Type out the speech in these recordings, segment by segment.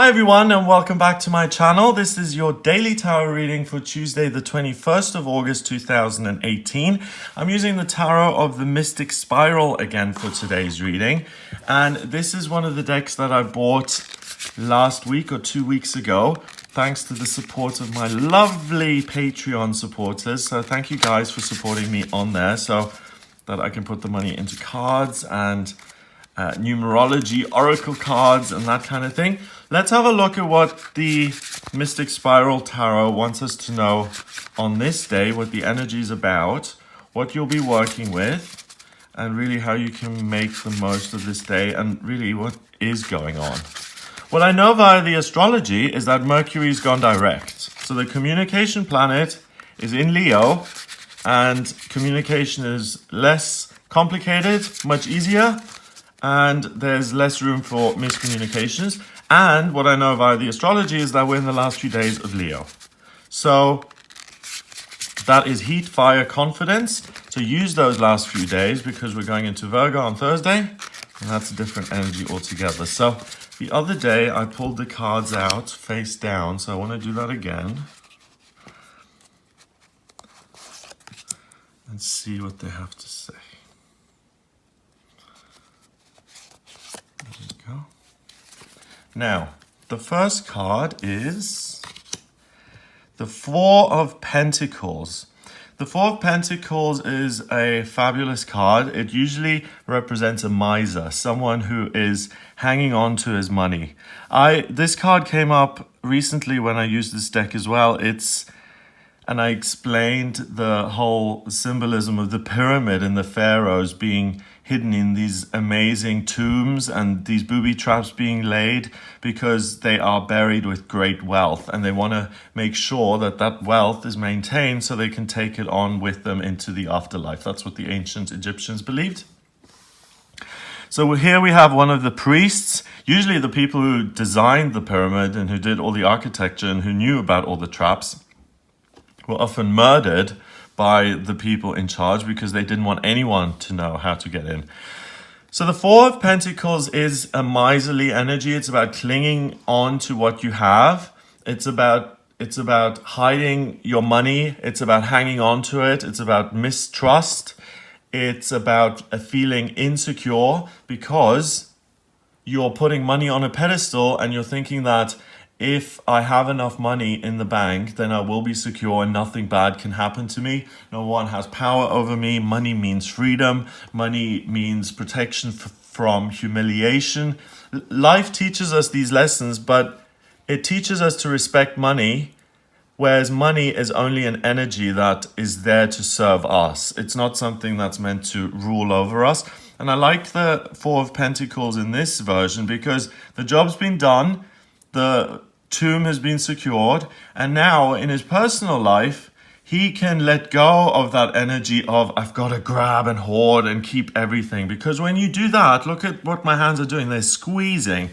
Hi everyone and welcome back to my channel. This is your daily tarot reading for Tuesday the 21st of August 2018. I'm using the Tarot of the Mystic Spiral again for today's reading, and this is one of the decks that I bought last week or 2 weeks ago thanks to the support of my lovely Patreon supporters. So thank you guys for supporting me on there so that I can put the money into cards and numerology, oracle cards, and that kind of thing. Let's have a look at what the Mystic Spiral Tarot wants us to know on this day, what the energy is about, what you'll be working with, and really how you can make the most of this day, and really what is going on. What I know via the astrology is that Mercury's gone direct. So the communication planet is in Leo, and communication is less complicated, much easier, and there's less room for miscommunications. And what I know via the astrology is that we're in the last few days of Leo. So that is heat, fire, confidence. So use those last few days because we're going into Virgo on Thursday, and that's a different energy altogether. So the other day I pulled the cards out face down, so I want to do that again and see what they have to say. Now, the first card is the Four of Pentacles. The Four of Pentacles is a fabulous card. It usually represents a miser, someone who is hanging on to his money. This card came up recently when I used this deck as well. And I explained the whole symbolism of the pyramid and the pharaohs being hidden in these amazing tombs and these booby traps being laid because they are buried with great wealth, and they want to make sure that that wealth is maintained so they can take it on with them into the afterlife. That's what the ancient Egyptians believed. So here we have one of the priests, usually the people who designed the pyramid and who did all the architecture and who knew about all the traps, were often murdered by the people in charge because they didn't want anyone to know how to get in. So the Four of Pentacles is a miserly energy. It's about clinging on to what you have. It's about hiding your money. It's about hanging on to it. It's about mistrust. It's about a feeling insecure because you're putting money on a pedestal and you're thinking that if I have enough money in the bank, then I will be secure and nothing bad can happen to me. No one has power over me. Money means freedom. Money means protection from humiliation. Life teaches us these lessons, but it teaches us to respect money, whereas money is only an energy that is there to serve us. It's not something that's meant to rule over us. And I like the Four of Pentacles in this version because the job's been done. The tomb has been secured, and now in his personal life he can let go of that energy of I've got to grab and hoard and keep everything, because when you do that, look at what my hands are doing, they're squeezing,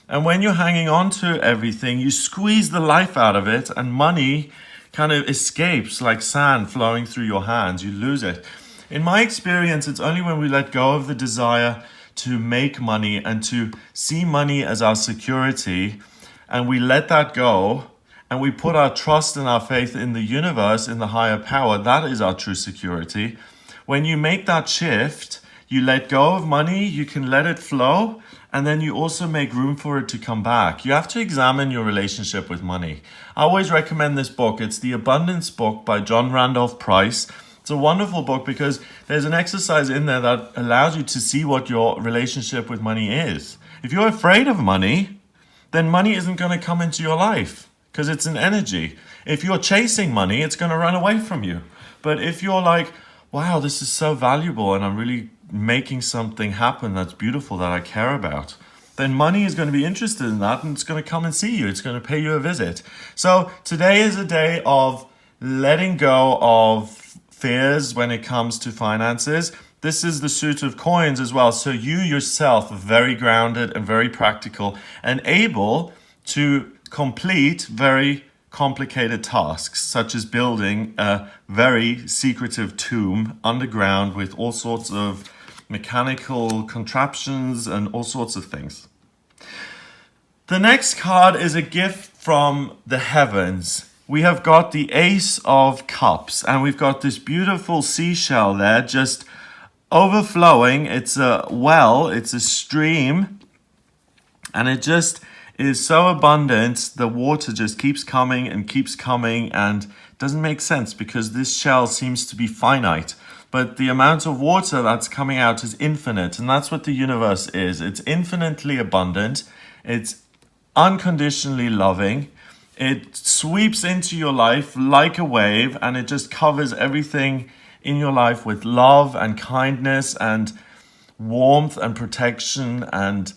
and when you're hanging on to everything you squeeze the life out of it, and money kind of escapes like sand flowing through your hands. You lose it. In my experience, it's only when we let go of the desire to make money and to see money as our security, and we let that go, and we put our trust and our faith in the universe, in the higher power, that is our true security. When you make that shift, you let go of money, you can let it flow, and then you also make room for it to come back. You have to examine your relationship with money. I always recommend this book. It's The Abundance Book by John Randolph Price. It's a wonderful book because there's an exercise in there that allows you to see what your relationship with money is. If you're afraid of money, then money isn't going to come into your life because it's an energy. If you're chasing money, it's going to run away from you. But if you're like, wow, this is so valuable and I'm really making something happen that's beautiful that I care about, then money is going to be interested in that and it's going to come and see you. It's going to pay you a visit. So today is a day of letting go of fears when it comes to finances. This is the suit of coins as well. So you yourself are very grounded and very practical and able to complete very complicated tasks, such as building a very secretive tomb underground with all sorts of mechanical contraptions and all sorts of things. The next card is a gift from the heavens. We have got the Ace of Cups, and we've got this beautiful seashell there just overflowing. It's a well, it's a stream, and it just is so abundant. The water just keeps coming and it doesn't make sense because this shell seems to be finite. But the amount of water that's coming out is infinite, and that's what the universe is. It's infinitely abundant. It's unconditionally loving. It sweeps into your life like a wave, and it just covers everything in your life with love and kindness and warmth and protection and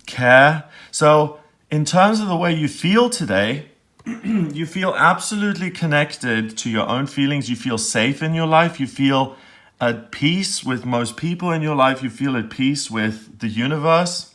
care. So in terms of the way you feel today, you feel absolutely connected to your own feelings. You feel safe in your life. You feel at peace with most people in your life. You feel at peace with the universe.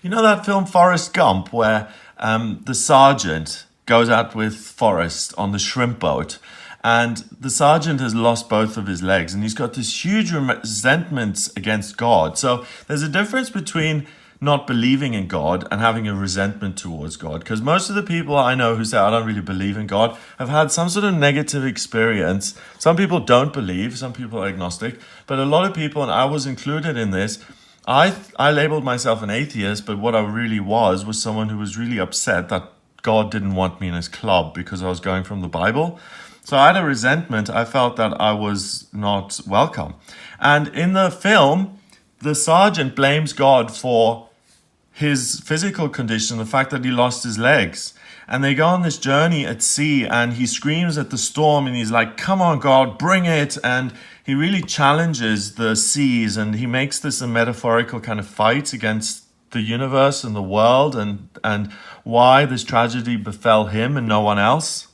You know that film Forrest Gump where the sergeant goes out with Forrest on the shrimp boat, and the sergeant has lost both of his legs, and he's got this huge resentment against God. So there's a difference between not believing in God and having a resentment towards God, because most of the people I know who say I don't really believe in God have had some sort of negative experience. Some people don't believe, some people are agnostic, but a lot of people, and I was included in this, I labeled myself an atheist, but what I really was someone who was really upset that God didn't want me in his club because I was going from the Bible. So I had a resentment. I felt that I was not welcome. And in the film, the sergeant blames God for his physical condition, the fact that he lost his legs. And they go on this journey at sea, and he screams at the storm, and he's like, come on, God, bring it. And he really challenges the seas, and he makes this a metaphorical kind of fight against the universe and the world, and why this tragedy befell him and no one else.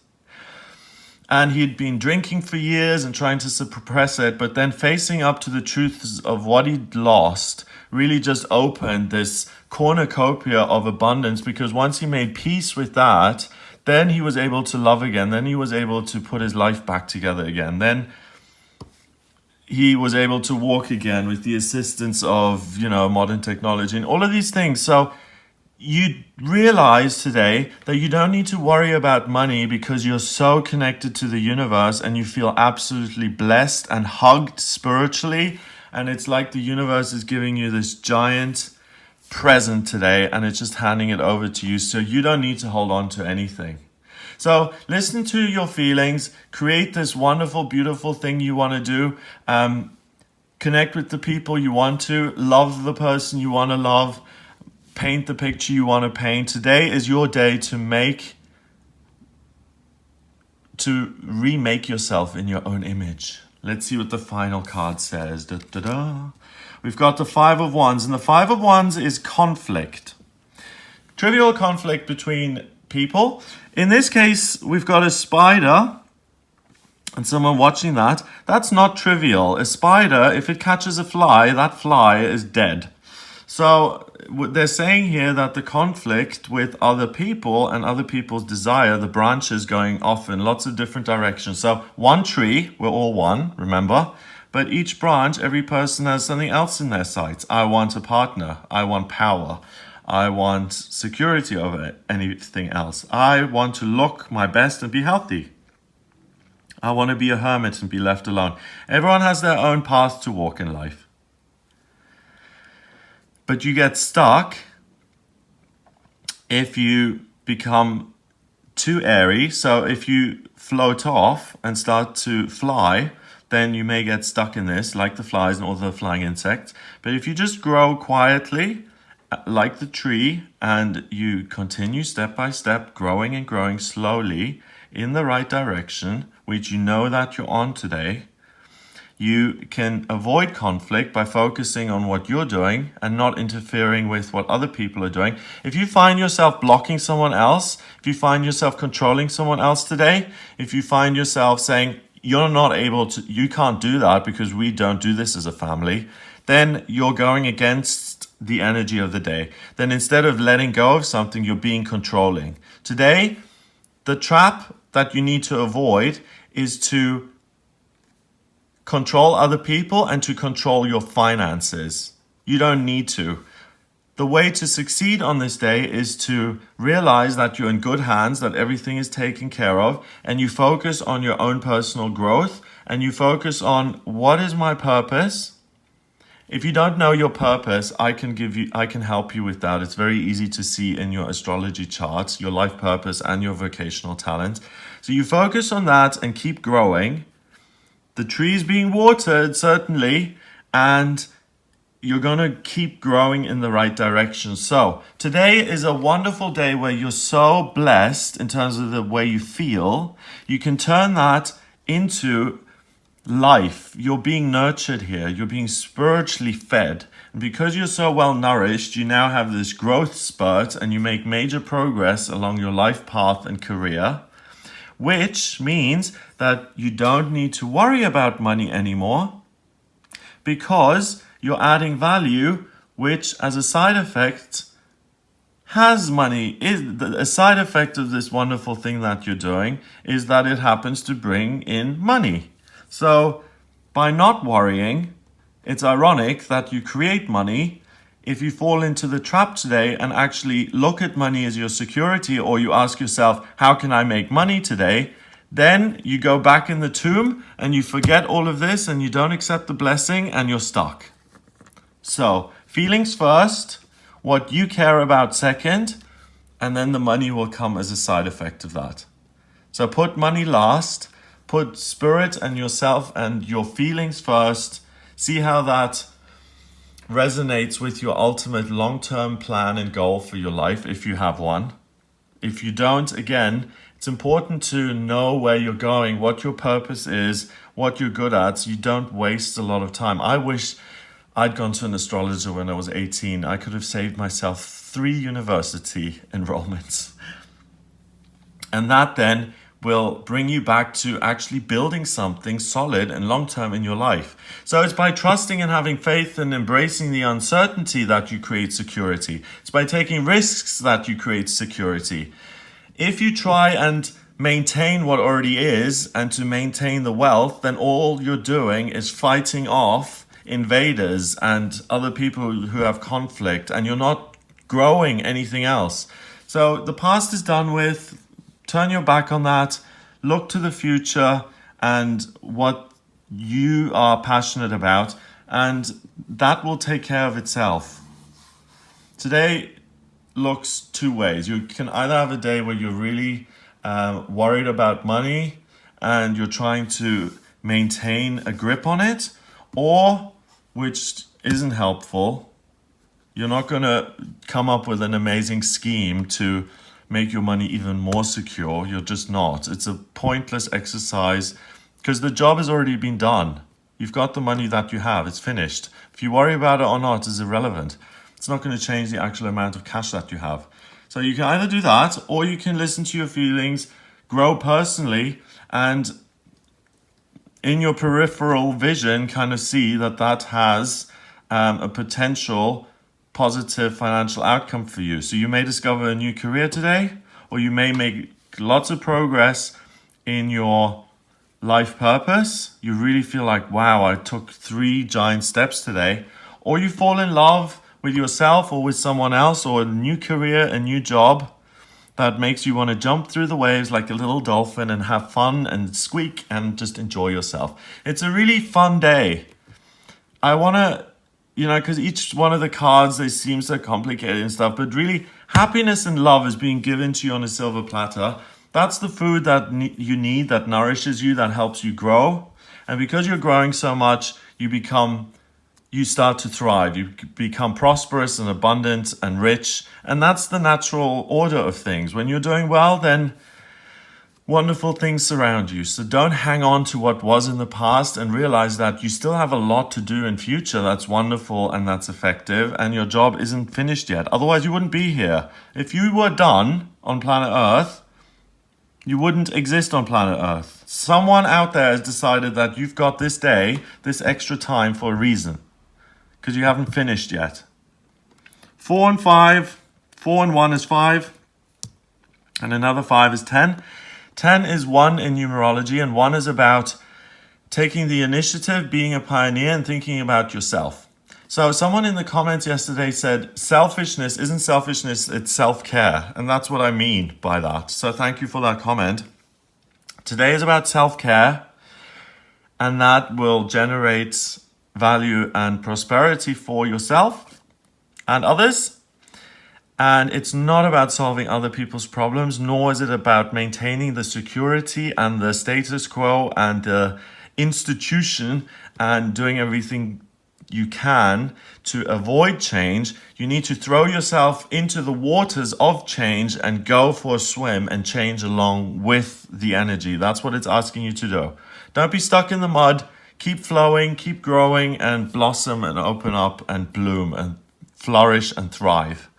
And he'd been drinking for years and trying to suppress it, but then facing up to the truths of what he'd lost really just opened this cornucopia of abundance, because once he made peace with that, then he was able to love again. Then he was able to put his life back together again. Then he was able to walk again with the assistance of, modern technology and all of these things. So you realize today that you don't need to worry about money because you're so connected to the universe, and you feel absolutely blessed and hugged spiritually. And it's like the universe is giving you this giant present today, and it's just handing it over to you. So you don't need to hold on to anything. So listen to your feelings, create this wonderful, beautiful thing you want to do. Connect with the people you want to, love the person you want to love, paint the picture you want to paint. Today is your day to remake yourself in your own image. Let's see what the final card says. Da, da, da. We've got the Five of Wands, and the Five of Wands is conflict. Trivial conflict between people. In this case, we've got a spider and someone watching that. That's not trivial. A spider, if it catches a fly, that fly is dead. So they're saying here that the conflict with other people and other people's desire, the branches going off in lots of different directions. So one tree, we're all one, remember? But each branch, every person has something else in their sights. I want a partner. I want power. I want security over anything else. I want to look my best and be healthy. I want to be a hermit and be left alone. Everyone has their own path to walk in life. But you get stuck if you become too airy. So if you float off and start to fly, then you may get stuck in this, like the flies and all the flying insects. But if you just grow quietly, like the tree, and you continue step by step, growing and growing slowly in the right direction, which you know that you're on today, you can avoid conflict by focusing on what you're doing and not interfering with what other people are doing. If you find yourself blocking someone else, if you find yourself controlling someone else today, if you find yourself saying, you're not able to, you can't do that because we don't do this as a family, then you're going against the energy of the day. Then instead of letting go of something, you're being controlling. Today, the trap that you need to avoid is to control other people and to control your finances. You don't need to. The way to succeed on this day is to realize that you're in good hands, that everything is taken care of, and you focus on your own personal growth, and you focus on what is my purpose. If you don't know your purpose, I can help you with that. It's very easy to see in your astrology charts, your life purpose and your vocational talent. So you focus on that and keep growing. The tree's being watered, certainly, and you're going to keep growing in the right direction. So today is a wonderful day where you're so blessed in terms of the way you feel. You can turn that into life. You're being nurtured here. You're being spiritually fed. And because you're so well nourished, you now have this growth spurt and you make major progress along your life path and career, which means that you don't need to worry about money anymore because you're adding value, which as a side effect has money. A side effect of this wonderful thing that you're doing is that it happens to bring in money. So by not worrying, it's ironic that you create money. If you fall into the trap today and actually look at money as your security, or you ask yourself, how can I make money today? Then you go back in the tomb and you forget all of this and you don't accept the blessing and you're stuck. So feelings first, what you care about second, and then the money will come as a side effect of that. So put money last, put spirit and yourself and your feelings first. See how that resonates with your ultimate long-term plan and goal for your life, if you have one. If you don't, again, it's important to know where you're going, what your purpose is, what you're good at, so you don't waste a lot of time. I wish I'd gone to an astrologer when I was 18. I could have saved myself 3 university enrollments. And that then will bring you back to actually building something solid and long-term in your life. So it's by trusting and having faith and embracing the uncertainty that you create security. It's by taking risks that you create security. If you try and maintain what already is and to maintain the wealth, then all you're doing is fighting off invaders and other people who have conflict, and you're not growing anything else. So the past is done with. Turn your back on that, look to the future and what you are passionate about, and that will take care of itself. Today looks 2 ways. You can either have a day where you're really worried about money and you're trying to maintain a grip on it, or, which isn't helpful, you're not going to come up with an amazing scheme to make your money even more secure. You're just not. It's a pointless exercise because the job has already been done. You've got the money that you have. It's finished. If you worry about it or not is irrelevant. It's not going to change the actual amount of cash that you have. So you can either do that, or you can listen to your feelings, grow personally, and in your peripheral vision kind of see that that has a potential positive financial outcome for you. So you may discover a new career today, or you may make lots of progress in your life purpose. You really feel like, wow, I took 3 giant steps today. Or you fall in love with yourself or with someone else, or a new career, a new job that makes you want to jump through the waves like a little dolphin and have fun and squeak and just enjoy yourself. It's a really fun day. I want to, because each one of the cards, they seem so complicated and stuff, but really happiness and love is being given to you on a silver platter. That's the food that you need, that nourishes you, that helps you grow. And because you're growing so much, you start to thrive. You become prosperous and abundant and rich. And that's the natural order of things. When you're doing well, then wonderful things surround you. So don't hang on to what was in the past, and realize that you still have a lot to do in future that's wonderful and that's effective, and your job isn't finished yet. Otherwise, you wouldn't be here. If you were done on planet Earth, you wouldn't exist on planet Earth. Someone out there has decided that you've got this day, this extra time for a reason, because you haven't finished yet. 4 and 5, 4 and 1 is 5, and another 5 is 10. 10 is 1 in numerology, and 1 is about taking the initiative, being a pioneer, and thinking about yourself. So someone in the comments yesterday said, selfishness isn't selfishness, it's self-care. And that's what I mean by that. So thank you for that comment. Today is about self-care, and that will generate value and prosperity for yourself and others. And it's not about solving other people's problems, nor is it about maintaining the security and the status quo and the institution and doing everything you can to avoid change. You need to throw yourself into the waters of change and go for a swim and change along with the energy. That's what it's asking you to do. Don't be stuck in the mud. Keep flowing, keep growing, and blossom and open up and bloom and flourish and thrive.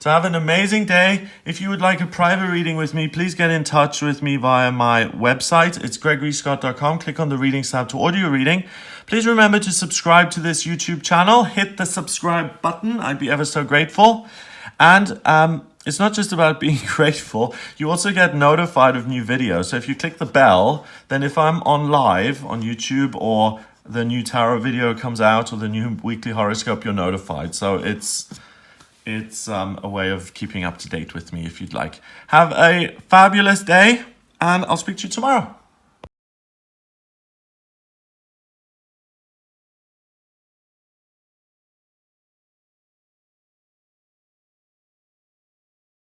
So have an amazing day. If you would like a private reading with me, please get in touch with me via my website. It's gregoryscott.com. Click on the readings tab to order your reading. Please remember to subscribe to this YouTube channel. Hit the subscribe button. I'd be ever so grateful. And it's not just about being grateful. You also get notified of new videos. So if you click the bell, then if I'm on live on YouTube or the new tarot video comes out or the new weekly horoscope, you're notified. So it's a way of keeping up to date with me if you'd like. Have a fabulous day, and I'll speak to you tomorrow.